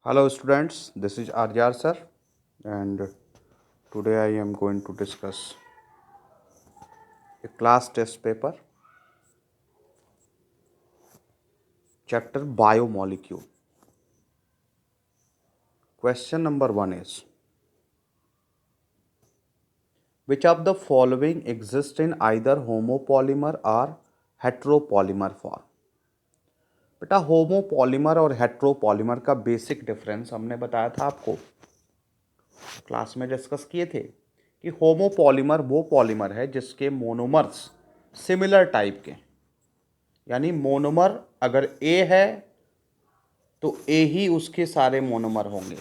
Hello students, this is Arjar sir and today I am going to discuss a class test paper chapter biomolecule. Question number 1 is which of the following exist in either homopolymer or heteropolymer form? बेटा homopolymer और heteropolymer का basic difference हमने बताया था आपको class में discuss किए थे कि होमोपॉलीमर वो पॉलीमर है जिसके मोनोमर्स सिमिलर टाइप के, यानी मोनोमर अगर ए है तो ए ही उसके सारे मोनोमर होंगे,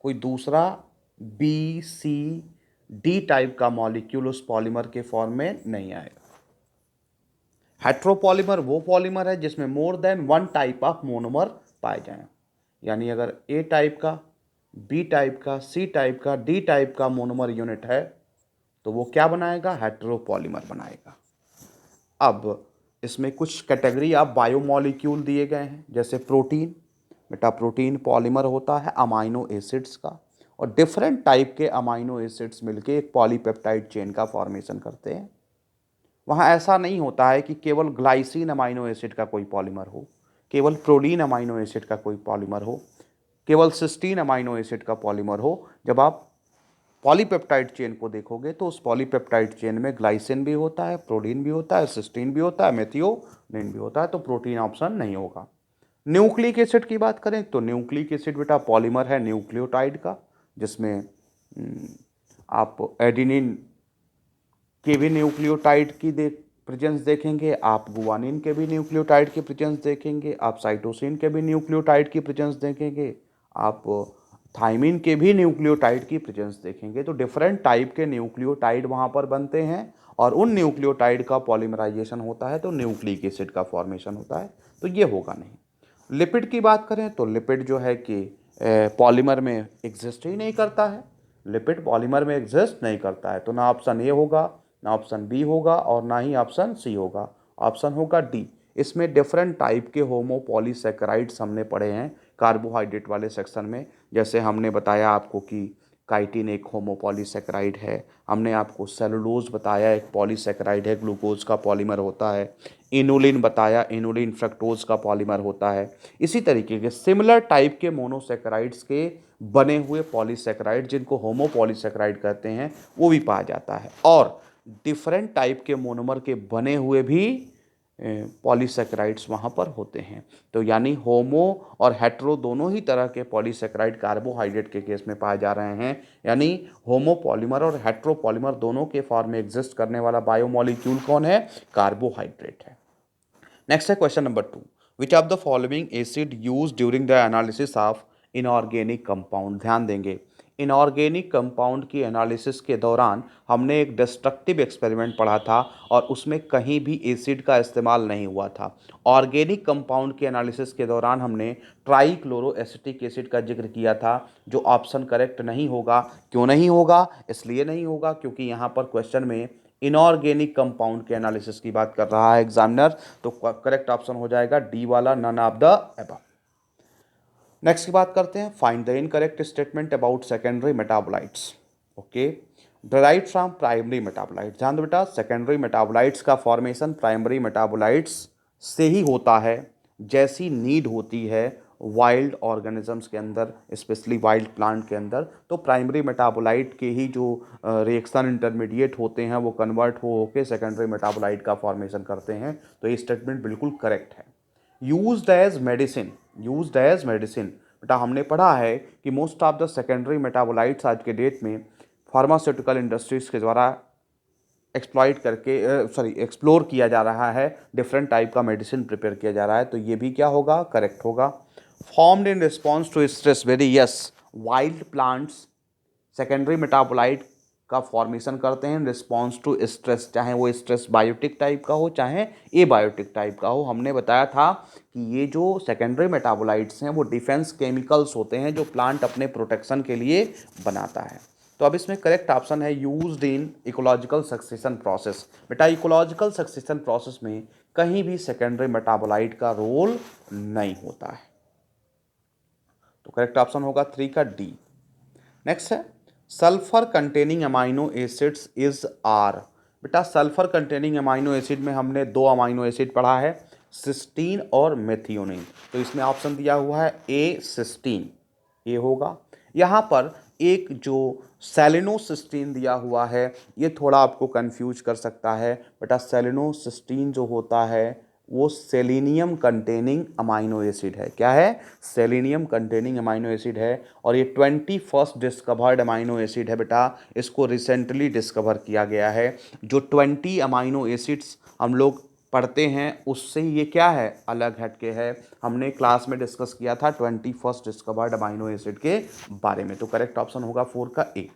कोई दूसरा बी सी डी टाइप का मॉलिक्यूल उस पॉलीमर के फॉर्म में नहीं आएगा। हेट्रोपॉलीमर वो पॉलीमर है जिसमें more than one type of monomer पाए जाएं, यानी अगर ए टाइप का, बी टाइप का, सी टाइप का, डी टाइप का मोनोमर यूनिट है तो वो क्या बनाएगा? हेट्रोपॉलीमर बनाएगा। अब इसमें कुछ कैटेगरी ऑफ बायोमॉलिक्यूल दिए गए हैं, जैसे प्रोटीन। बेटा प्रोटीन पॉलीमर होता है अमाइनो एसिड्स का, और डिफरेंट टाइप के अमाइनो एसिड्स मिलके एक पॉलीपेप्टाइड चेन का फॉर्मेशन करते हैं। वहाँ ऐसा नहीं होता है कि केवल ग्लाइसिन अमाइनो एसिड का कोई पॉलीमर हो, केवल प्रोलीन अमाइनो एसिड का कोई पॉलीमर हो, केवल सिस्टीन अमाइनो एसिड का पॉलीमर हो। जब आप पॉलीपेप्टाइड चेन को देखोगे तो उस पॉलीपेप्टाइड चेन में ग्लाइसिन भी होता है, प्रोटीन भी होता है, सिस्टीन भी होता है, मेथियोनिन भी होता है, तो प्रोटीन ऑप्शन नहीं होगा। न्यूक्लिक एसिड की बात करें तो न्यूक्लिक एसिड बेटा पॉलीमर है न्यूक्लियोटाइड का, जिसमें आप एडिनिन के भी न्यूक्लियोटाइड की प्रेजेंस देखेंगे, आप गुआनिन के भी न्यूक्लियोटाइड की प्रेजेंस देखेंगे, आप साइटोसिन के भी न्यूक्लियोटाइड की प्रेजेंस देखेंगे, आप थाइमिन के भी न्यूक्लियोटाइड की प्रेजेंस देखेंगे। तो डिफरेंट टाइप के न्यूक्लियोटाइड वहाँ पर बनते हैं और उन न्यूक्लियोटाइड का पॉलीमराइजेशन होता है तो न्यूक्लिक एसिड का फॉर्मेशन होता है, तो ये होगा नहीं। लिपिड की बात करें तो लिपिड जो है कि पॉलीमर में एग्जिस्ट ही नहीं करता है, लिपिड पॉलीमर में एग्जिस्ट नहीं करता है, तो ना ऑप्शन ए होगा, ना ऑप्शन बी होगा और ना ही ऑप्शन सी होगा। ऑप्शन होगा डी। इसमें डिफरेंट टाइप के होमोपॉलीसैकेराइड्स हमने पढ़े हैं कार्बोहाइड्रेट वाले सेक्शन में, जैसे हमने बताया आपको कि काइटिन एक होमोपॉलीसैकेराइड है, हमने आपको सेलुलोज बताया एक पॉलीसैकेराइड है, ग्लूकोज का पॉलीमर होता है, इनुलिन बताया इनुलिन फ्रक्टोज का पॉलीमर होता है। इसी तरीके के सिमिलर टाइप के मोनोसैकेराइड्स के बने हुए पॉलीसैकेराइड जिनको होमोपॉलीसैकेराइड कहते हैं वो भी पाया जाता है, और डिफरेंट टाइप के मोनोमर के बने हुए भी पॉलीसैकेराइड्स वहाँ पर होते हैं। तो यानी होमो और हेट्रो दोनों ही तरह के पॉलीसैकेराइड कार्बोहाइड्रेट के केस में पाए जा रहे हैं, यानी होमोपॉलीमर और हेट्रोपॉलीमर दोनों के फॉर्म में एग्जिस्ट करने वाला बायोमॉलिक्यूल कौन है? कार्बोहाइड्रेट है। नेक्स्ट है question number 2, which of the following acid use during the analysis of inorganic compound. ध्यान देंगे, इनऑर्गेनिक कंपाउंड की एनालिसिस के दौरान हमने एक डिस्ट्रक्टिव एक्सपेरिमेंट पढ़ा था और उसमें कहीं भी एसिड का इस्तेमाल नहीं हुआ था। ऑर्गेनिक कंपाउंड के एनालिसिस के दौरान हमने ट्राईक्लोरोएसिटिक एसिड का जिक्र किया था, जो ऑप्शन करेक्ट नहीं होगा। क्यों नहीं होगा? इसलिए नहीं होगा क्योंकि यहाँ पर क्वेश्चन में इनऑर्गेनिक कंपाउंड के एनालिसिस की बात कर रहा है एग्जामिनर, तो करेक्ट ऑप्शन हो जाएगा डी वाला, none of the above. Next की बात करते हैं, find the incorrect statement about secondary metabolites. Okay, derived from primary metabolites. ध्यान दो बेटा, सेकेंडरी मेटाबोलाइट्स का फॉर्मेशन प्राइमरी मेटाबोलाइट्स से ही होता है, जैसी नीड होती है वाइल्ड ऑर्गेनिजम्स के अंदर, स्पेशली वाइल्ड प्लांट के अंदर। तो प्राइमरी मेटाबोलाइट के ही जो रिएक्शन इंटरमीडिएट होते हैं वो कन्वर्ट हो होकर सेकेंडरी मेटाबोलाइट का फॉर्मेशन करते हैं, तो ये स्टेटमेंट बिल्कुल करेक्ट है। Used as medicine, used as medicine बेटा हमने पढ़ा है कि most of the secondary metabolites आज के डेट में फार्मास्यूटिकल इंडस्ट्रीज के द्वारा एक्सप्लॉइट करके एक्सप्लोर किया जा रहा है, डिफरेंट टाइप का मेडिसिन प्रिपेयर किया जा रहा है, तो ये भी क्या होगा? करेक्ट होगा। Formed in response to stress, very yes, wild plants secondary metabolite का फॉर्मेशन करते हैं रिस्पॉन्स टू स्ट्रेस, चाहे वो स्ट्रेस बायोटिक टाइप का हो चाहे ए बायोटिक टाइप का हो। हमने बताया था कि ये जो सेकेंडरी मेटाबोलाइट्स हैं वो डिफेंस केमिकल्स होते हैं जो प्लांट अपने प्रोटेक्शन के लिए बनाता है। तो अब इसमें करेक्ट ऑप्शन है used in ecological succession process. बेटा इकोलॉजिकल सक्सेशन प्रोसेस में कहीं भी सेकेंडरी मेटाबोलाइट का रोल नहीं होता है। तो करेक्ट ऑप्शन होगा 3 का डी। नेक्स्ट है sulphur containing amino acids is are. बेटा सल्फर कंटेनिंग अमाइनो एसिड में हमने 2 अमाइनो एसिड पढ़ा है, सिस्टीन और मेथियोनिन। तो इसमें ऑप्शन दिया हुआ है ए सिस्टीन, ये होगा। यहाँ पर एक जो सेलेनोसिस्टीन दिया हुआ है ये थोड़ा आपको कंफ्यूज कर सकता है। बेटा सेलेनोसिस्टीन जो होता है वो सेलेनियम कंटेनिंग अमाइनो एसिड है। क्या है? सेलेनियम कंटेनिंग अमाइनो एसिड है और ये 21st डिस्कवर्ड अमाइनो एसिड है। बेटा इसको रिसेंटली डिस्कवर किया गया है। जो 20 अमाइनो एसिड्स हम लोग पढ़ते हैं उससे ये क्या है, अलग हटके है। हमने क्लास में डिस्कस किया था 21st डिस्कवर्ड अमाइनो एसिड के बारे में। तो करेक्ट ऑप्शन होगा 4 का A.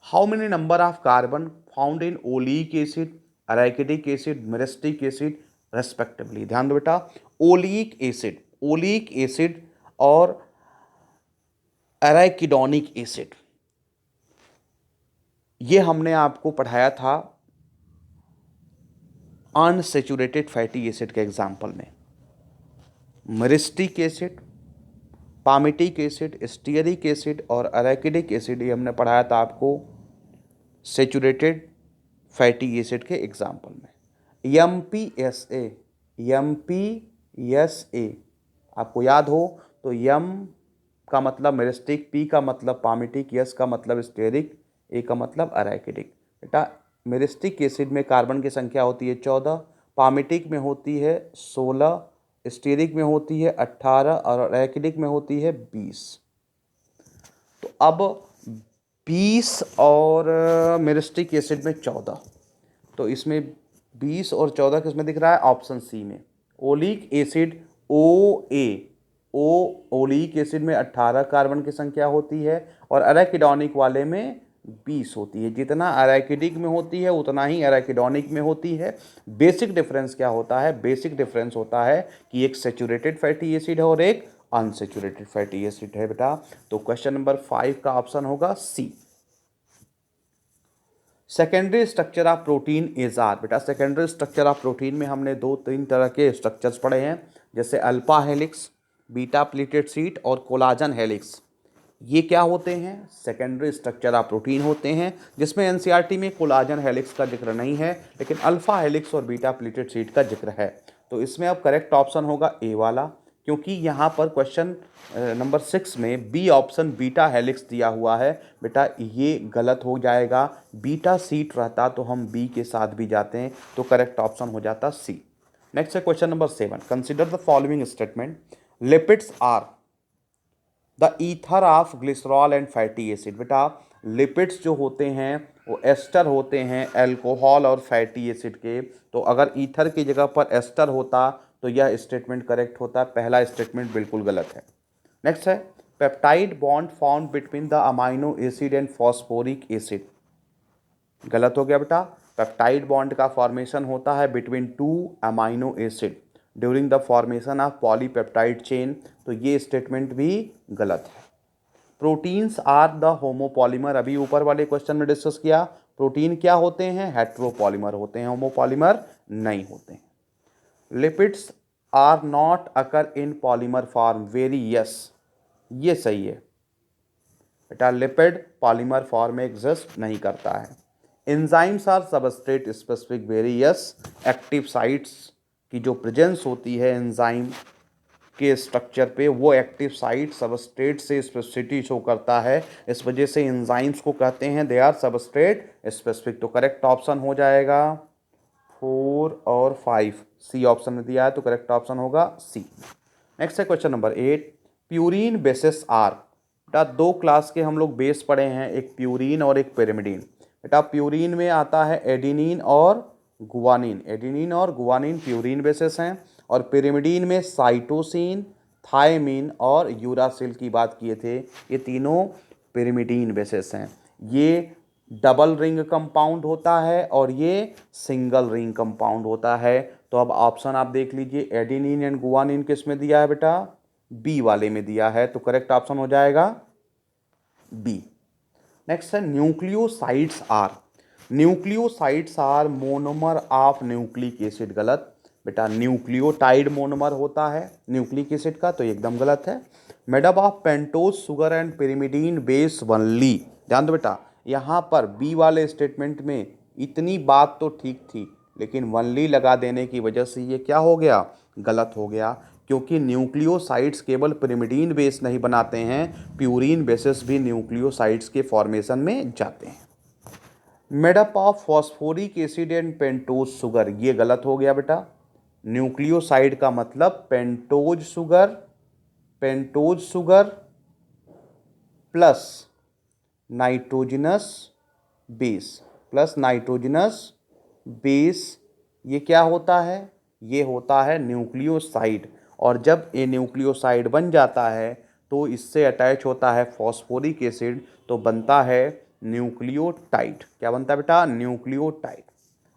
How many number of carbon found in oleic acid, arachidic acid, myristic acid respectively. ध्यान दो बेटा, ओलिक एसिड और अराइकिडोनिक एसिड ये हमने आपको पढ़ाया था अनसेचुरेटेड फैटी एसिड के एग्जाम्पल में। Myristic acid, palmitic acid, stearic acid और अराइकिडिक एसिड ये हमने पढ़ाया था आपको सेचुरेटेड फैटी एसिड के एग्जाम्पल में। एमपीएसए आपको याद हो तो एम का मतलब मिरिस्टिक, पी का मतलब पामिटिक, एस का मतलब स्टीयरिक, ए का मतलब अराइकिडिक। बेटा मिरिस्टिक एसिड में कार्बन की संख्या होती है 14, पामिटिक में होती है 16, स्टीयरिक में होती है 18 और अराइकिडिक में होती है 20। तो अब 20 और मिरिस्टिक एसिड में 14, तो इसमें 20 और 14 किसमें दिख रहा है? ऑप्शन सी में। ओलिक एसिड ओलिक एसिड में 18 कार्बन की संख्या होती है और अराइकिडोनिक वाले में 20 होती है। जितना अराइकिडिक में होती है उतना ही अराइकिडोनिक में होती है। बेसिक डिफरेंस क्या होता है? बेसिक डिफरेंस होता है कि एक सेचुरेटेड फैटी एसिड है और एक अनसेचुरेटेड फैटी एसिड है बेटा। तो क्वेश्चन नंबर 5 का ऑप्शन होगा C. Secondary structure of protein is are. बेटा सेकेंडरी स्ट्रक्चर ऑफ प्रोटीन में हमने 2-3 तरह के स्ट्रक्चर्स पढ़े हैं, जैसे alpha helix, beta pleated sheet और कोलाजन हेलिक्स। ये क्या होते हैं? सेकेंडरी स्ट्रक्चर ऑफ प्रोटीन होते हैं, जिसमें एनसीईआरटी में कोलाजन हेलिक्स का जिक्र नहीं है लेकिन अल्फा हेलिक्स और बीटा प्लीटेड शीट का जिक्र है। तो इसमें अब करेक्ट ऑप्शन होगा ए वाला, क्योंकि यहाँ पर क्वेश्चन नंबर 6 में बी ऑप्शन बीटा हेलिक्स दिया हुआ है। बेटा ये गलत हो जाएगा, बीटा सीट रहता तो हम बी के साथ भी जाते हैं, तो करेक्ट ऑप्शन हो जाता सी। नेक्स्ट है question number 7, consider the following statement, lipids are the ether of glycerol and fatty acid. बेटा लिपिड्स जो होते हैं वो एस्टर होते हैं अल्कोहल और फैटी एसिड के। तो अगर ईथर की जगह पर एस्टर होता तो यह स्टेटमेंट करेक्ट होता, पहला स्टेटमेंट बिल्कुल गलत है। नेक्स्ट है peptide bond found between the amino acid and phosphoric acid. गलत हो गया बेटा, पेप्टाइड बॉन्ड का फॉर्मेशन होता है between 2 amino acid during the formation of polypeptide chain. तो ये स्टेटमेंट भी गलत है। प्रोटीन्स आर द होमोपॉलीमर, अभी ऊपर वाले क्वेश्चन में डिस्कस किया, प्रोटीन क्या होते हैं? हेट्रोपॉलीमर होते हैं, होमोपॉलीमर नहीं होते हैं। Lipids are not occur in polymer form, very yes, ये सही है बेटा, लिपिड पॉलीमर फॉर्म में एग्जिस्ट नहीं करता है। Enzymes are substrate specific, very yes, active sites की जो प्रेजेंस होती है एंजाइम के स्ट्रक्चर पे वो एक्टिव साइट सबस्ट्रेट से स्पेसिफिसिटी शो करता है, इस वजह से एंजाइम्स को कहते हैं दे आर सबस्ट्रेट स्पेसिफिक। तो करेक्ट ऑप्शन हो जाएगा 4 और 5, सी ऑप्शन में दिया है तो करेक्ट ऑप्शन होगा सी। नेक्स्ट है question number 8, purine bases are. बेटा 2 क्लास के हम लोग बेस पढ़े हैं, एक प्यूरिन और एक पिरिमिडीन। बेटा प्यूरिन में आता है एडिनिन और गुआनिन, एडिनिन और गुआनिन प्यूरिन बेसिस हैं, और पिरिमिडीन में साइटोसिन, थायमिन और यूरासिल की बात किए थे, ये तीनों पिरिमिडीन बेसिस हैं। ये डबल रिंग कंपाउंड होता है और ये सिंगल रिंग कंपाउंड होता है। तो अब ऑप्शन आप देख लीजिए, एडिनिन एंड गुआनिन किस में दिया है बेटा? बी वाले में दिया है, तो करेक्ट ऑप्शन हो जाएगा बी। नेक्स्ट है nucleosides are, nucleosides are monomer of nucleic acid. गलत बेटा, न्यूक्लियोटाइड मोनोमर होता है न्यूक्लिक एसिड का, तो एकदम गलत है। Made up of pentose sugar and pyrimidine base only. ध्यान दो बेटा, यहाँ पर बी वाले स्टेटमेंट में इतनी बात तो ठीक थी, लेकिन वनली लगा देने की वजह से ये क्या हो गया, गलत हो गया, क्योंकि न्यूक्लियोसाइड्स केवल पिरिमिडीन बेस नहीं बनाते हैं, प्यूरिन बेसिस भी न्यूक्लियोसाइड्स के फॉर्मेशन में जाते हैं। Made up of phosphoric acid and pentose sugar, ये गलत हो गया बेटा। न्यूक्लियोसाइड का मतलब pentose sugar plus nitrogenous base, ये क्या होता है, ये होता है न्यूक्लियोसाइड। और जब ये न्यूक्लियोसाइड बन जाता है तो इससे अटैच होता है फॉस्फोरिक एसिड, तो बनता है न्यूक्लियोटाइड। क्या बनता है बेटा, न्यूक्लियोटाइड।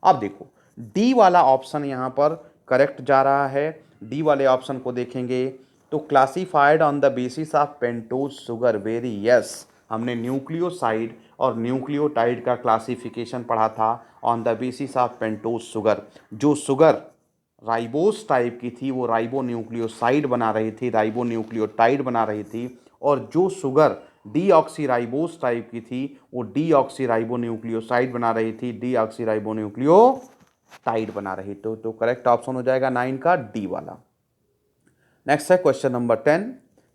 अब देखो डी वाला ऑप्शन यहाँ पर करेक्ट जा रहा है। डी वाले ऑप्शन को देखेंगे तो classified on the basis of pentose sugar, very yes. हमने न्यूक्लियोसाइड और न्यूक्लियोटाइड का क्लासिफिकेशन पढ़ा था on the basis of pentose sugar. जो शुगर राइबोस टाइप की थी वो राइबो न्यूक्लियोसाइड बना रही थी, राइबो न्यूक्लियोटाइड बना रही थी, और जो शुगर डीऑक्सी राइबोस टाइप की थी वो डीऑक्सी राइबो न्यूक्लियोसाइड बना रही थी, डीऑक्सी राइबो न्यूक्लियोटाइड बना रही। तो करेक्ट ऑप्शन हो जाएगा 9 का डी वाला। नेक्स्ट है question number 10।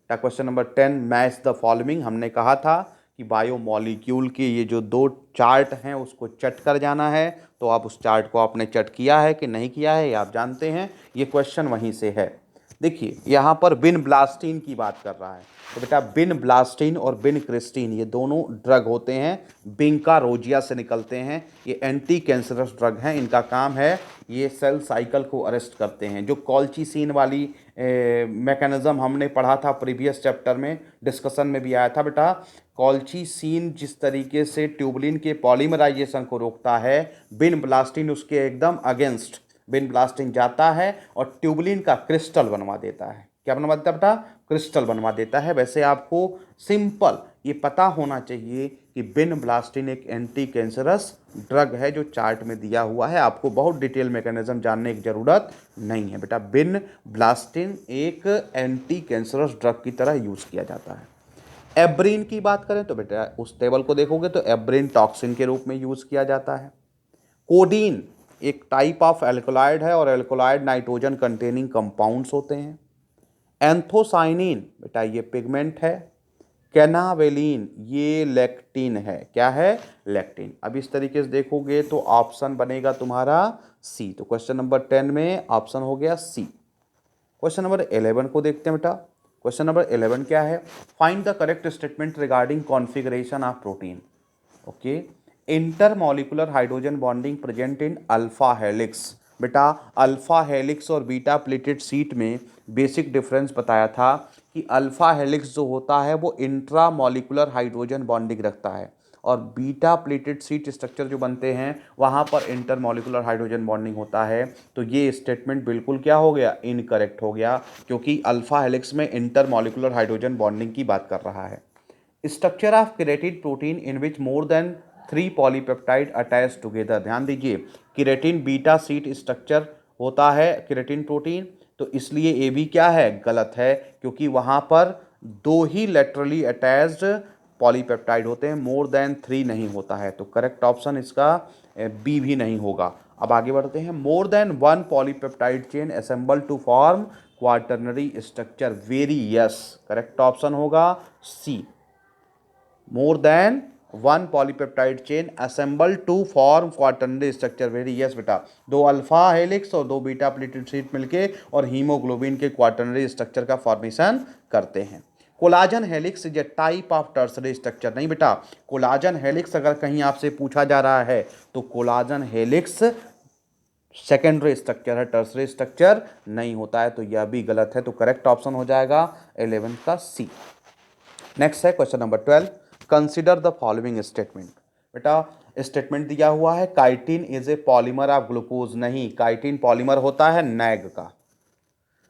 Question number 10, match the following. हमने कहा था कि बायोमॉलिक्यूल के ये जो दो चार्ट हैं उसको चट कर जाना है, तो आप उस चार्ट को आपने चट किया है कि नहीं किया है ये आप जानते हैं, ये क्वेश्चन वहीं से है। देखिए यहाँ पर बिन ब्लास्टीन की बात कर रहा है, तो बेटा बिन ब्लास्टीन और बिन क्रिस्टीन ये दोनों ड्रग होते हैं, बिंका रोजिया से निकलते हैं। ये एंटी कैंसरस ड्रग हैं, इनका काम है ये सेल साइकिल को अरेस्ट करते हैं। जो कॉल्चिसिन वाली मैकेनिज्म हमने पढ़ा था प्रीवियस चैप्टर में, डिस्कशन में भी आया था बेटा, कॉल्चिसिन जिस तरीके से ट्यूबलिन के पॉलीमराइजेशन को रोकता है, बिन ब्लास्टिन उसके एकदम अगेंस्ट बिन ब्लास्टिन जाता है और ट्यूबलिन का क्रिस्टल बनवा देता है। क्या बनवा देता है बेटा, क्रिस्टल बनवा देता है। वैसे आपको सिंपल ये पता होना चाहिए कि बिन ब्लास्टिन एक एंटी कैंसरस ड्रग है जो चार्ट में दिया हुआ है, आपको बहुत डिटेल मैकेनिज्म जानने की ज़रूरत नहीं है बेटा। बिन ब्लास्टिन एक एंटी कैंसरस ड्रग की तरह यूज़ किया जाता है। एब्रिन की बात करें तो बेटा उस टेबल को देखोगे तो एब्रिन टॉक्सिन के रूप में यूज़ किया जाता है। कोडीन एक टाइप ऑफ एल्कोलाइड है और एल्कोलाइड नाइट्रोजन कंटेनिंग कंपाउंड्स होते हैं। एंथोसाइनिन बेटा ये पिगमेंट है। कैनावेलिन ये लेक्टिन है। क्या है, लेक्टिन। अब इस तरीके से देखोगे तो ऑप्शन बनेगा तुम्हारा सी। तो क्वेश्चन नंबर 10 में ऑप्शन हो गया सी। क्वेश्चन नंबर 11 को देखते हैं बेटा। क्वेश्चन नंबर 11 क्या है, find the correct statement regarding configuration of protein. Okay, intermolecular hydrogen bonding present in alpha helix. बेटा अल्फा हेलिक्स और बीटा प्लेटेड सीट में बेसिक डिफरेंस बताया था कि अल्फा हेलिक्स जो होता है वो इंट्रामॉलिकुलर हाइड्रोजन बॉन्डिंग रखता है, और बीटा प्लेटेड सीट स्ट्रक्चर जो बनते हैं वहाँ पर इंटरमॉलिकुलर हाइड्रोजन बॉन्डिंग होता है। तो ये स्टेटमेंट बिल्कुल क्या हो गया, इनकरेक्ट हो गया, क्योंकि अल्फा हेलिक्स में इंटरमॉलिकुलर हाइड्रोजन बॉन्डिंग की बात कर रहा है। Structure of keratin protein in which more than 3 polypeptide attach together. ध्यान दीजिए, केरेटिन बीटा सीट स्ट्रक्चर होता है केरेटिन प्रोटीन, तो इसलिए ये भी क्या है, गलत है, क्योंकि वहाँ पर 2 ही लेटरली अटैच्ड पॉलीपेप्टाइड होते हैं, मोर देन 3 नहीं होता है। तो करेक्ट ऑप्शन इसका बी भी नहीं होगा। अब आगे बढ़ते हैं। More than 1 polypeptide chain assemble to form quaternary structure, very yes. Correct option होगा C. More than 1 polypeptide chain assemble to form quaternary structure, very yes बेटा। 2 अल्फा हेलिक्स और 2 बीटा प्लेटेड सीट मिलके और हीमोग्लोबिन के quaternary structure का formation करते हैं। Collagen helix is a type of tertiary structure. नहीं बेटा, कोलाजन हेलिक्स अगर कहीं आपसे पूछा जा रहा है तो कोलाजन हेलिक्स सेकेंडरी स्ट्रक्चर है, टर्सरी स्ट्रक्चर नहीं होता है, तो यह भी गलत है। तो करेक्ट ऑप्शन हो जाएगा 11 का सी। नेक्स्ट है question number 12, consider the following statement. बेटा स्टेटमेंट दिया हुआ है chitin is a polymer of glucose. नहीं, काइटिन पॉलीमर होता है नैग का।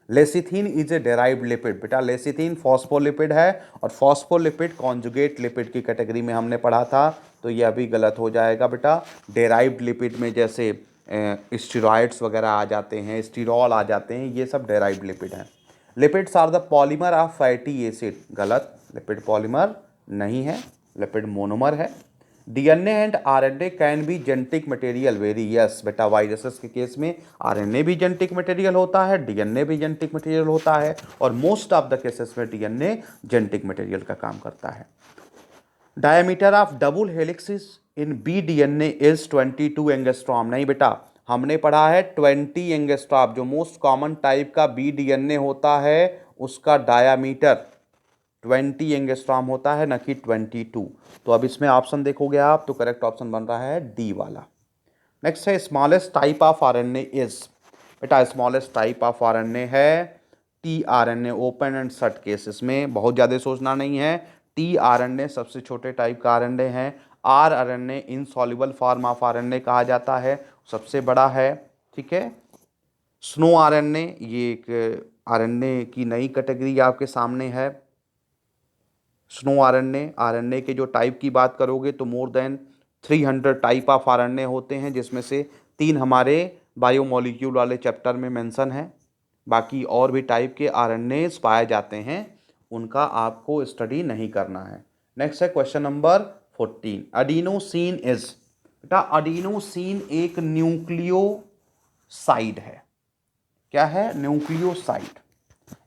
Lecithin is a derived lipid. बेटा लेसिथिन फॉस्फोलिपिड है और फॉस्फोलिपिड कॉन्जुगेट लिपिड की कैटेगरी में हमने पढ़ा था, तो यह भी गलत हो जाएगा बेटा। डेराइव्ड लिपिड में जैसे स्टीरॉयड्स वगैरह आ जाते हैं, स्टीरॉल आ जाते हैं, ये सब डेराइव्ड लिपिड हैं। Lipids are the polymer of fatty acid, गलत, लिपिड पॉलीमर नहीं है, लिपिड मोनोमर है। DNA and RNA can be genetic material, very yes बेटा, वायरसेस के केस में आरएनए भी जेनेटिक मटेरियल होता है, डीएनए भी जेनेटिक मटेरियल होता है, और मोस्ट ऑफ द केसेस में डीएनए जेनेटिक मटेरियल का काम करता है। Diameter of double helices in B DNA is 22 angstrom, नहीं बेटा, हमने पढ़ा है 20 एंगस्ट्रॉम, जो मोस्ट कॉमन टाइप का बी डीएनए होता है उसका डायामीटर 20 एंगस्ट्रॉम होता है, न कि 22। तो अब इसमें ऑप्शन देखोगे आप तो करेक्ट ऑप्शन बन रहा है डी वाला। नेक्स्ट है smallest type of RNA is, बेटा स्मॉलेस्ट टाइप ऑफ आरएनए है T RNA, open and shut cases में बहुत ज़्यादा सोचना नहीं है। टी आरएनए सबसे छोटे टाइप का आरएनए है। Are RNA insoluble form of RNA कहा जाता है, सबसे बड़ा है, ठीक है। स्नो आरएनए ये एक आरएनए की नई कैटेगरी आपके सामने है। स्नो आरएनए, आरएनए के जो टाइप की बात करोगे तो more than 300 type of RNA होते हैं, जिसमें से 3 हमारे बायोमोलिक्यूल वाले चैप्टर में मेंशन है। बाकी और भी टाइप के आरएनएस पाए जाते हैं, उनका आपको स्टडी नहीं करना है। नेक्स्ट है क्वेश्चन नंबर 14, अडीनोसिन इज, बेटा अडीनोसिन एक न्यूक्लियोसाइड है। क्या है? न्यूक्लियोसाइड।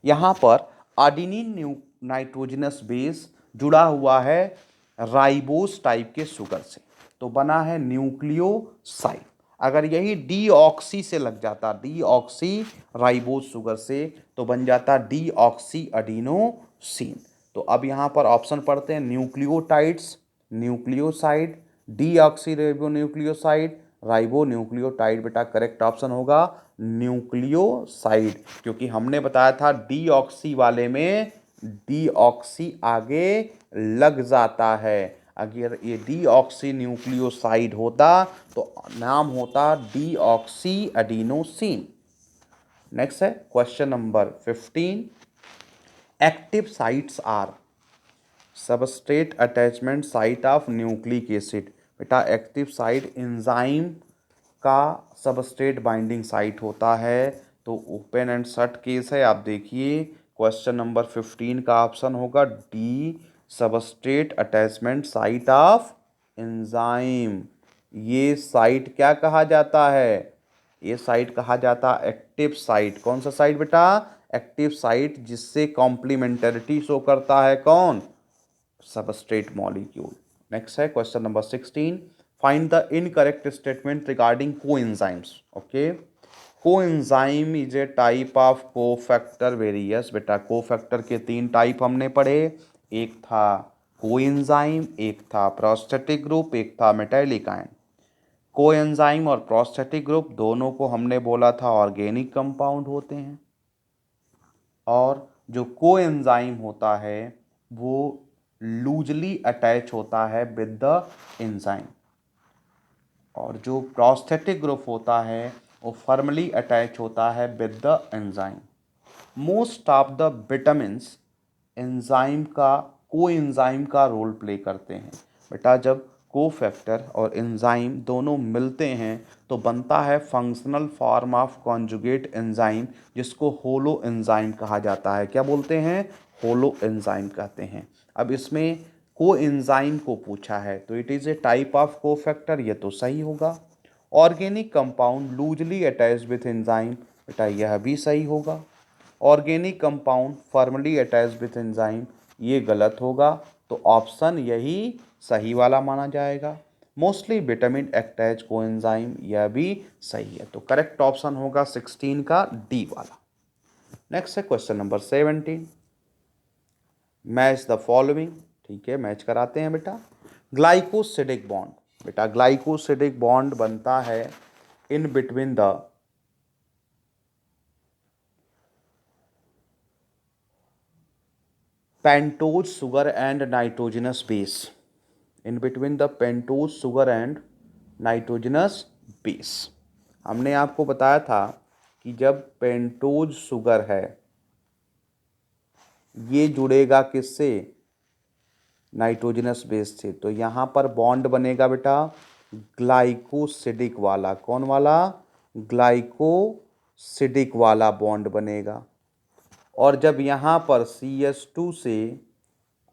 यहाँ पर आर्डिनिन नाइट्रोजनस बेस जुड़ा हुआ है राइबोस टाइप के शुगर से, तो बना है न्यूक्लियोसाइड। अगर यही डीऑक्सी से लग जाता, डीऑक्सी राइबोस शुगर से, तो बन जाता डीऑक्सी अडीनोसिन। तो अब यहाँ पर ऑप्शन पढ़ते हैं, nucleotides, nucleoside, deoxy ribo nucleoside, ribo nucleotide. बेटा करेक्ट ऑप्शन होगा न्यूक्लियोसाइड, क्योंकि हमने बताया था डीऑक्सी वाले में डीऑक्सी आगे लग जाता है। अगर ये डीऑक्सी न्यूक्लियोसाइड होता तो नाम होता डीऑक्सी एडिनोसिन। नेक्स्ट है question number 15, active sites are substrate attachment site of nucleic acid. बेटा एक्टिव साइट एंजाइम का सबस्ट्रेट बाइंडिंग साइट होता है, तो ओपन एंड शट केस है। आप देखिए क्वेश्चन नंबर 15 का ऑप्शन होगा D, substrate attachment site of enzyme. ये साइट क्या कहा जाता है? ये साइट कहा जाता है एक्टिव साइट। कौन सा साइट बेटा? एक्टिव साइट, जिससे कॉम्प्लीमेंटरिटी शो करता है कौन? Substrate molecule. नेक्स्ट है question number 16, find the incorrect statement regarding coenzymes. Okay, coenzyme is a type of cofactor, very yes बेटा, कोफैक्टर के 3 टाइप हमने पढ़े, एक था कोएंजाइम, एक था प्रोस्थेटिक ग्रुप, एक था मेटालिक आयन। कोएंजाइम और प्रोस्थेटिक ग्रुप दोनों को हमने बोला था ऑर्गेनिक कंपाउंड होते हैं, और जो कोएंजाइम होता है वो लूजली अटैच होता है विद द एंजाइम, और जो प्रोस्थेटिक ग्रुप होता है वो फर्मली अटैच होता है with the enzyme. Most of the vitamins enzyme का, कोएंजाइम का रोल प्ले करते हैं। बेटा जब कोफैक्टर और एंजाइम दोनों मिलते हैं तो बनता है functional form of conjugate enzyme, जिसको होलो एंजाइम कहा जाता है। क्या बोलते हैं? होलो एंजाइम कहते हैं। अब इसमें कोएंजाइम को पूछा है, तो it is a type of cofactor, ये तो सही होगा। Organic compound loosely attach with enzyme, बेटा यह भी सही होगा। Organic compound formally attach with enzyme, ये गलत होगा, तो ऑप्शन यही सही वाला माना जाएगा। मोस्टली विटामिन अटैच कोएंजाइम, यह भी सही है, तो करेक्ट ऑप्शन होगा 16 का डी वाला। नेक्स्ट है question number 17, match the following. ठीक है, मैच कराते हैं बेटा। ग्लाइकोसिडिक बॉन्ड, बेटा ग्लाइकोसिडिक बॉन्ड बनता है in between the pentose sugar and nitrogenous base, in between the pentose sugar and nitrogenous base. हमने आपको बताया था कि जब पेंटोज शुगर है ये जुड़ेगा किससे? नाइट्रोजनस बेस से, तो यहाँ पर बॉन्ड बनेगा बेटा ग्लाइकोसिडिक वाला। कौन वाला? ग्लाइकोसिडिक वाला बॉन्ड बनेगा। और जब यहाँ पर CH2 से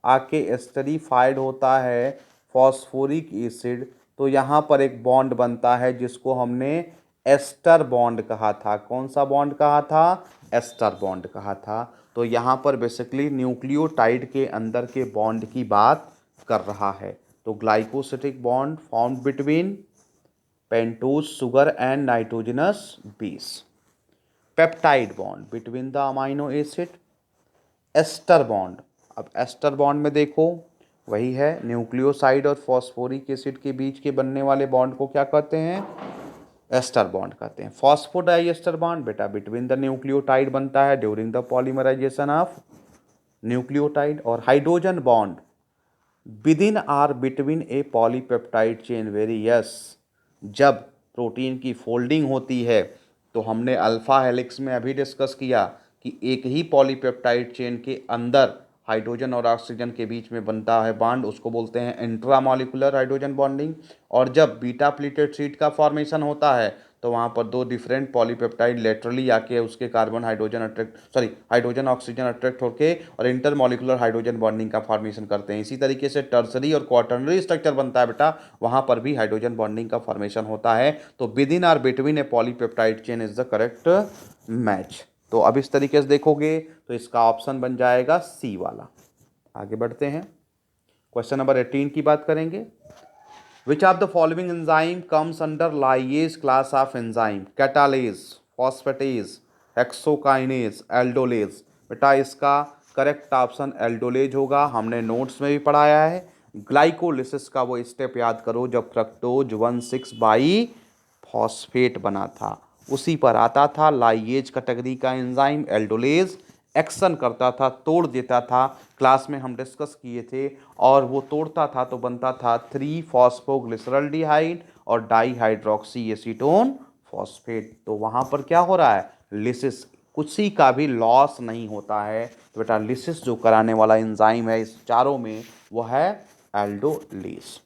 आके एस्टरीफाइड होता है फॉस्फोरिक एसिड, तो यहाँ पर एक बॉन्ड बनता है जिसको हमने एस्टर बॉन्ड कहा था। कौन सा बॉन्ड कहा था? एस्टर बॉन्ड कहा था। तो यहाँ पर बेसिकली न्यूक्लियोटाइड के अंदर के बॉन्ड की बात कर रहा है। तो glycosidic bond found between pentose sugar and nitrogenous base. Peptide bond between the amino acid. Ester bond, अब एस्टर बॉन्ड में देखो वही है, न्यूक्लियोसाइड और फॉस्फोरिक एसिड के बीच के बनने वाले बॉन्ड को क्या कहते हैं? एस्टर बॉन्ड कहते हैं। फॉस्फोडाइएस्टर बॉन्ड बेटा बिटवीन द न्यूक्लियोटाइड बनता है during the polymerisation of nucleotide. और hydrogen bond within or between a polypeptide chain. Very yes, जब प्रोटीन की फोल्डिंग होती है तो हमने अल्फा हेलिक्स में अभी डिस्कस किया कि एक ही पॉलीपेप्टाइड चेन के अंदर हाइड्रोजन और ऑक्सीजन के बीच में बनता है बॉन्ड, उसको बोलते हैं इंट्रामॉलिक्यूलर हाइड्रोजन बॉन्डिंग। और जब बीटा प्लीटेड शीट का फॉर्मेशन होता है तो वहाँ पर दो डिफरेंट पॉलीपेप्टाइड लेटरली आके उसके कार्बन हाइड्रोजन ऑक्सीजन अट्रैक्ट होके और इंटरमॉलिक्यूलर हाइड्रोजन बॉन्डिंग का फॉर्मेशन करते हैं। इसी तरीके से टर्सरी और क्वाटरनरी स्ट्रक्चर बनता है बेटा, वहाँ पर भी हाइड्रोजन बॉन्डिंग का फॉर्मेशन होता है। तो with in or between a polypeptide chain is the correct match. तो अब इस तरीके से देखोगे तो इसका ऑप्शन बन जाएगा सी वाला। आगे बढ़ते हैं, क्वेश्चन नंबर 18 की बात करेंगे। Which of the following enzyme comes under lyase class of enzyme? Catalase, phosphatase, hexokinase, aldolase. बेटा इसका करेक्ट ऑप्शन एल्डोलेज होगा। हमने नोट्स में भी पढ़ाया है। ग्लाइकोलिसिस का वो स्टेप याद करो जब फ्रक्टोज 1,6 बाई फॉस्फेट बना था, उसी पर आता था। लाइएज कैटेगरी का एंजाइम एल्डोलेज एक्शन करता था, तोड़ देता था। क्लास में हम डिस्कस किए थे। और वो तोड़ता था तो बनता था 3-फॉस्फोग्लिसरल्डिहाइड और डाईहाइड्रोक्सी एसीटोन फॉस्फेट। तो वहाँ पर क्या हो रहा है? लिसिस, कुछ ही का भी लॉस नहीं होता है। तो बेटा लिसिस जो कराने वाला एंजाइम है इस चारों में वो है एल्डोलेज।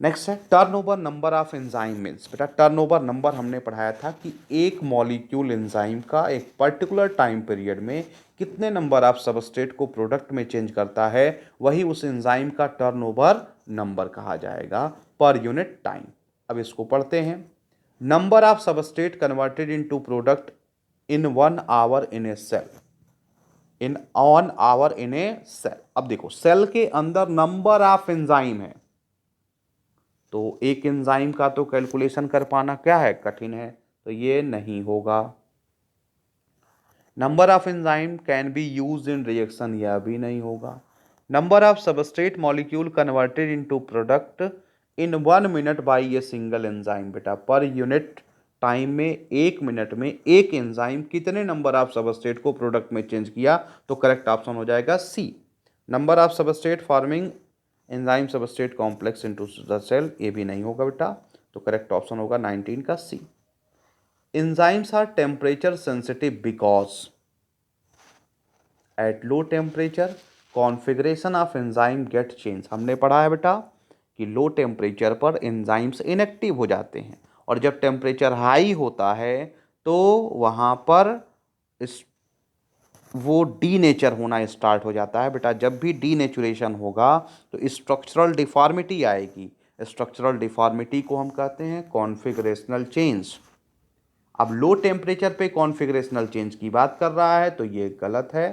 नेक्स्ट है turnover number of enzyme means. बेटा टर्नओवर नंबर हमने पढ़ाया था कि एक मॉलिक्यूल एंजाइम का एक पर्टिकुलर टाइम पीरियड में कितने नंबर ऑफ सबस्ट्रेट को प्रोडक्ट में चेंज करता है, वही उस एंजाइम का टर्नओवर नंबर कहा जाएगा पर यूनिट टाइम। अब इसको पढ़ते हैं। Number of substrate converted into product in 1 hour in a cell. In 1 hour in a cell. अब देखो सेल के अंदर नंबर ऑफ एंजाइम है, तो एक एंजाइम का तो कैलकुलेशन कर पाना क्या है? कठिन है, तो ये नहीं होगा। Number of enzyme can be use in reaction, यह भी नहीं होगा। Number of substrate molecule converted into product in 1 minute by a single enzyme. बेटा पर यूनिट टाइम में 1 मिनट में एक एंजाइम कितने नंबर ऑफ सबस्ट्रेट को प्रोडक्ट में चेंज किया? तो करेक्ट ऑप्शन हो जाएगा C. Number of substrate forming enzyme substrate complex into the cell, ये भी नहीं होगा बेटा। तो करेक्ट ऑप्शन होगा 19 का C. Enzymes are temperature sensitive because at low temperature configuration of enzyme get change. हमने पढ़ा है बेटा कि लो टेम्परेचर पर एंजाइम्स इनएक्टिव हो जाते हैं और जब टेम्परेचर हाई होता है तो वहाँ पर इस वो डीनेचर होना स्टार्ट हो जाता है। बेटा जब भी डीनेचुरेशन होगा तो स्ट्रक्चरल डिफॉर्मिटी आएगी। स्ट्रक्चरल डिफॉर्मिटी को हम कहते हैं कॉन्फ़िगरेशनल चेंज। अब लो टेम्परेचर पे कॉन्फ़िगरेशनल चेंज की बात कर रहा है तो ये गलत है।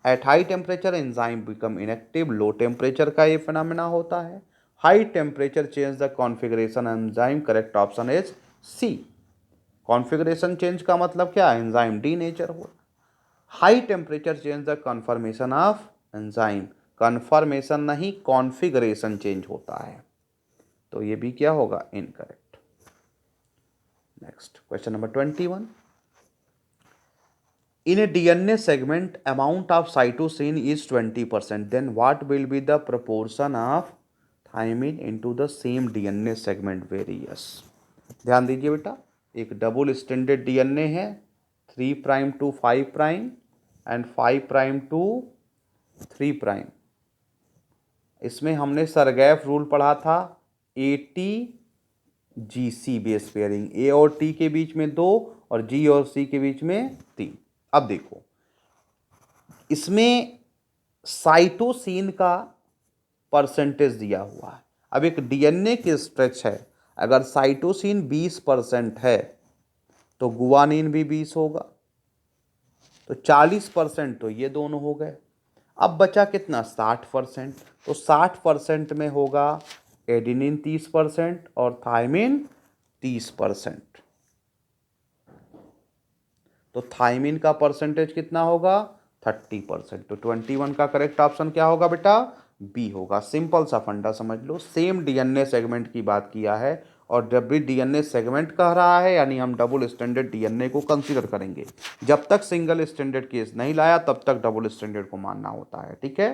At high temperature enzyme become inactive, low temperature का ये फिनोमेना होता है। High temperature change the configuration enzyme, correct option is C. Configuration change का मतलब क्या? एंजाइम डीनेचर हो। High temperature change the conformation of enzyme, conformation नहीं configuration change होता है। तो ये भी क्या होगा? Incorrect. Next question number 21। In a DNA segment, amount of cytosine is 20%. Then what will be the proportion of thymine into the same DNA segment? Various. ध्यान दीजिए बेटा, एक डबल स्टैंडर्ड DNA है 3' to 5' एंड 5' to 3'। इसमें हमने सरगैफ rule पढ़ा था, ATGC base pairing, A और T के बीच में 2 और G और C के बीच में 3। अब देखो, इसमें साइटोसिन का परसेंटेज दिया हुआ है। अब एक डीएनए की स्ट्रेच है, अगर साइटोसिन 20% है तो गुआनिन भी 20 होगा, तो 40% तो ये दोनों हो गए। अब बचा कितना, 60%। तो 60% में होगा एडिनिन 30% और थायमिन 30%। तो थायमिन का परसेंटेज कितना होगा, 30%। तो 21 का करेक्ट ऑप्शन क्या होगा बेटा, बी होगा। सिंपल सा फंडा समझ लो, सेम डीएनए सेगमेंट की बात किया है, और जब भी डीएनए सेगमेंट कह रहा है यानी हम डबल स्टैंडर्ड डीएनए को कंसीडर करेंगे। जब तक सिंगल स्टैंडर्ड केस नहीं लाया तब तक डबल स्टैंडर्ड को मानना होता है, ठीक है।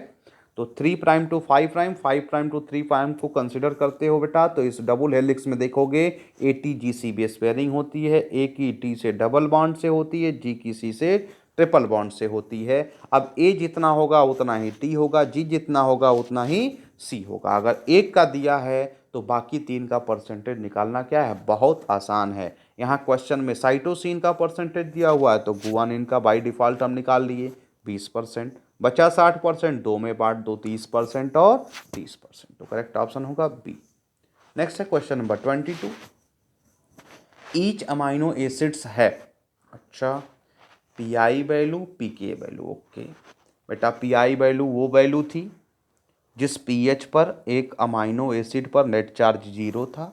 तो 3 prime to 5 prime, 5 prime to 3 prime को कंसिडर करते हो बेटा, तो इस डबल हेलिक्स में देखोगे ATGC बेस पेयरिंग होती है, A की T से डबल बॉन्ड से होती है, G की C से ट्रिपल बॉन्ड से होती है। अब A जितना होगा उतना ही T होगा, G जितना होगा उतना ही C होगा। अगर एक का दिया है तो बाकी 3 का परसेंटेज निकालना क्या है, बहुत आसान है। यहाँ क्वेश्चन में साइटोसिन का परसेंटेज दिया हुआ है, तो गुआनिन का बाई डिफ़ॉल्ट हम निकाल लिए 20%, बचा 60%, दो में बांट दो, 30% और 30%। तो करेक्ट ऑप्शन होगा बी। नेक्स्ट है question number 22। Each amino acids है, अच्छा, पीआई वैल्यू, पीके वैल्यू, ओके बेटा। पीआई वैल्यू वो वैल्यू थी जिस पीएच पर एक अमाइनो एसिड पर नेट चार्ज 0 था।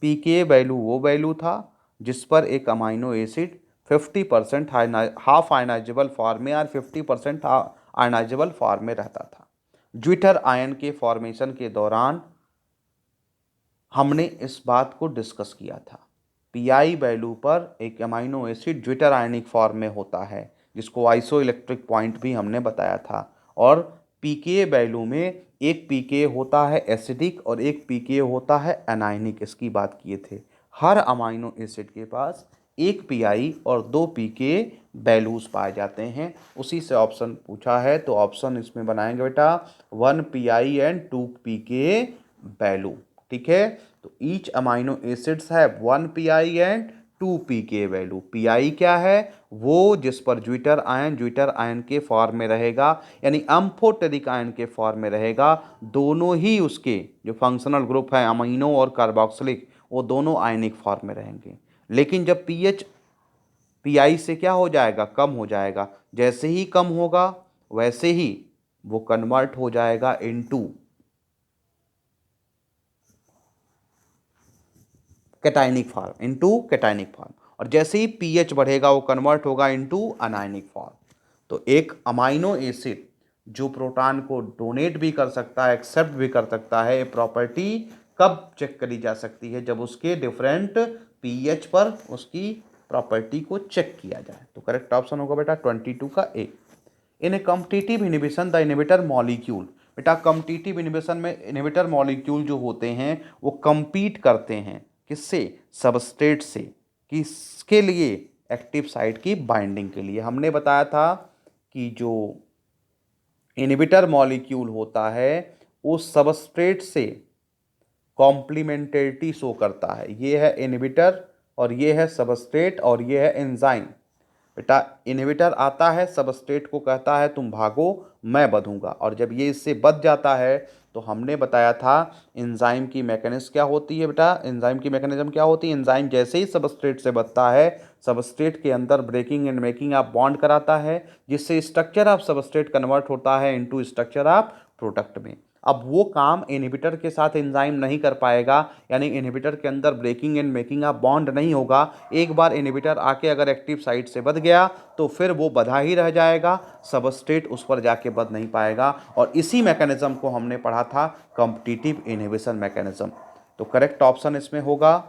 पीके वैल्यू वो वैल्यू था जिस पर एक amino acid 50% half ionizable form में और 50% आयनाइजेबल फॉर्म में रहता था। ज्विटर आयन के फॉर्मेशन के दौरान हमने इस बात को डिस्कस किया था। पीआई वैल्यू पर एक amino acid zwitter ionic form में होता है, जिसको आइसो इलेक्ट्रिक पॉइंट भी हमने बताया था। और पीके वैल्यू में एक पीके होता है एसिडिक और एक पीके होता है एनायनिक, इसकी बात किए थे। हर अमाइनो एसिड के पास एक पीआई और दो पीके वैल्यूज पाए जाते हैं। उसी से ऑप्शन पूछा है, तो ऑप्शन इसमें बनाएंगे बेटा 1 पीआई एंड 2 पीके वैल्यू, ठीक है। तो ईच अमाइनो एसिड्स है 1 PI and 2 pK value. PI क्या है, वो जिस पर ज्विटर आयन के फॉर्म में रहेगा, यानी अम्फोटेरिक आयन के फॉर्म में रहेगा। दोनों ही उसके जो फंक्शनल ग्रुप है अमीनो और कार्बोक्सिलिक, वो दोनों आयनिक फॉर्म में रहेंगे। लेकिन जब पीएच पीआई से क्या हो जाएगा, कम हो जाएगा। जैसे ही कम होगा वैसे ही वो कन्वर्ट हो जाएगा इनटू कैटायनिक फॉर्म, और जैसे ही पीएच बढ़ेगा वो कन्वर्ट होगा इनटू अनायनिक फॉर्म। तो एक अमाइनो एसिड जो प्रोटॉन को डोनेट भी कर सकता है, एक्सेप्ट भी कर सकता है, ये प्रॉपर्टी कब चेक करी जा सकती है, जब उसके डिफरेंट पीएच पर उसकी प्रॉपर्टी को चेक किया जाए। तो करेक्ट ऑप्शन होगा बेटा 22 का A. In a competitive inhibition the inhibitor molecule, बेटा कॉम्पिटिटिव इनहिबिशन में इनहिबिटर मॉलिक्यूल जो होते हैं वो compete करते हैं किससे, सबस्ट्रेट से, किसके लिए, एक्टिव साइट की बाइंडिंग के लिए। हमने बताया था कि जो इनहिबिटर मॉलिक्यूल होता है वो सबस्ट्रेट से कॉम्प्लीमेंटेरिटी शो करता है। ये है इनहिबिटर और ये है सबस्ट्रेट और ये है एंजाइम। बेटा इनहिबिटर आता है, सबस्ट्रेट को कहता है तुम भागो मैं बधूंगा, और जब ये इससे बच जाता है तो हमने बताया था एंजाइम की मैकेनिज्म क्या होती है। बेटा एंजाइम की मैकेनिज्म क्या होती है, एंजाइम जैसे ही सबस्ट्रेट से बचता है, सबस्ट्रेट के अंदर breaking and making of bond कराता है, जिससे स्ट्रक्चर ऑफ सबस्ट्रेट कन्वर्ट होता है इनटू स्ट्रक्चर ऑफ प्रोडक्ट में। अब वो काम इनहिबिटर के साथ एंजाइम नहीं कर पाएगा, यानी इनहिबिटर के अंदर breaking and making of bond नहीं होगा। एक बार इनहिबिटर आके अगर एक्टिव साइट से बंध गया तो फिर वो बंधा ही रह जाएगा, सबस्ट्रेट उस पर जाके बंध नहीं पाएगा। और इसी मैकेनिज्म को हमने पढ़ा था कॉम्पिटिटिव इनहिबिशन मैकेनिज्म। तो करेक्ट ऑप्शन इसमें होगा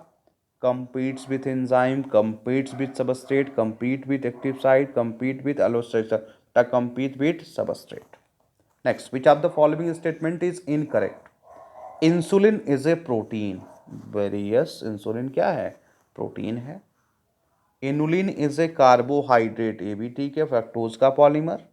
competes with enzyme, competes with substrate, compete with active site, compete with allostature, compete with substrate. Next, which of the following statement is incorrect? Insulin is a protein, very yes, insulin क्या है, protein है। Inulin is a carbohydrate, ये भी ठीक है, fructose का polymer.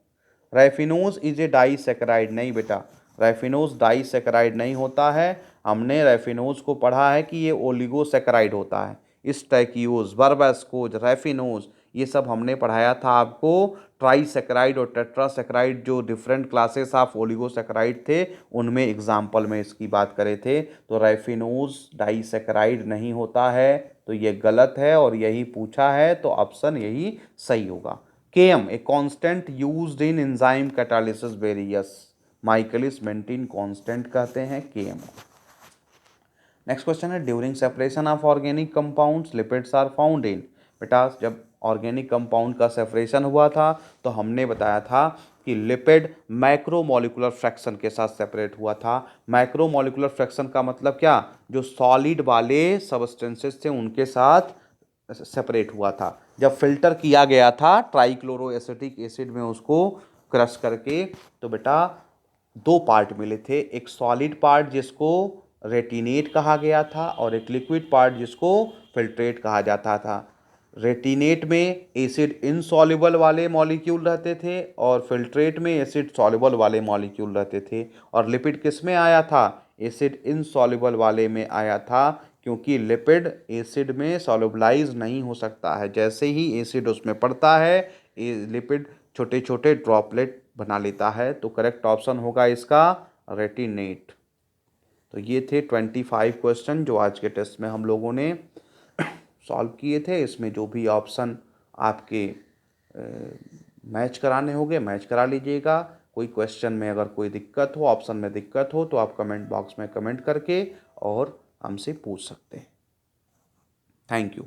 Raffinose is a disaccharide, नहीं बेटा रेफिनोज डाइसैकेराइड नहीं होता है। हमने रेफिनोज को पढ़ा है कि ये ओलिगोसैकेराइड होता है। स्टैकियोज, बर्बास्कोज, रेफिनोज, ये सब हमने पढ़ाया था आपको। ट्राईसेकेराइड और टेट्रासेकेराइड जो डिफरेंट क्लासेस ऑफ ओलिगोसेकेराइड थे उनमें एग्जाम्पल में इसकी बात करे थे। तो रैफिनोज डाइसेकेराइड नहीं होता है, तो ये गलत है और यही पूछा है, तो ऑप्शन यही सही होगा। Km a constant used in enzyme catalysis various, Michaelis Menten constant कहते हैं Km को। नेक्स्ट क्वेश्चन है during separation of organic compounds lipids are found in. बेटा जब ऑर्गेनिक कंपाउंड का सेपरेशन हुआ था तो हमने बताया था कि लिपिड मैक्रोमोलिकुलर फ्रैक्शन के साथ सेपरेट हुआ था। मैक्रोमोलिकुलर फ्रैक्शन का मतलब क्या, जो सॉलिड वाले सबस्टेंसेस थे उनके साथ सेपरेट हुआ था। जब फिल्टर किया गया था ट्राइक्लोरोएसिटिक एसिड में उसको क्रश करके, तो बेटा दो पार्ट मिले थे, एक सॉलिड पार्ट जिसको रेटिनेट कहा गया था और एक लिक्विड पार्ट जिसको फिल्ट्रेट कहा जाता था। रेटिनेट में एसिड इनसॉल्युबल वाले मॉलिक्यूल रहते थे और फिल्ट्रेट में एसिड सॉल्युबल वाले मॉलिक्यूल रहते थे। और लिपिड किस में आया था, एसिड इनसॉल्युबल वाले में आया था, क्योंकि लिपिड एसिड में सॉल्युबलाइज नहीं हो सकता है। जैसे ही एसिड उसमें पड़ता है लिपिड छोटे छोटे ड्रॉपलेट बना लेता है। तो करेक्ट ऑप्शन होगा इसका रेटिनेट। तो ये थे 25 क्वेश्चन जो आज के टेस्ट में हम लोगों ने सॉल्व किए थे। इसमें जो भी ऑप्शन आपके मैच कराने होंगे मैच करा लीजिएगा। कोई क्वेश्चन में अगर कोई दिक्कत हो, ऑप्शन में दिक्कत हो, तो आप कमेंट बॉक्स में कमेंट करके और हमसे पूछ सकते हैं। Thank you.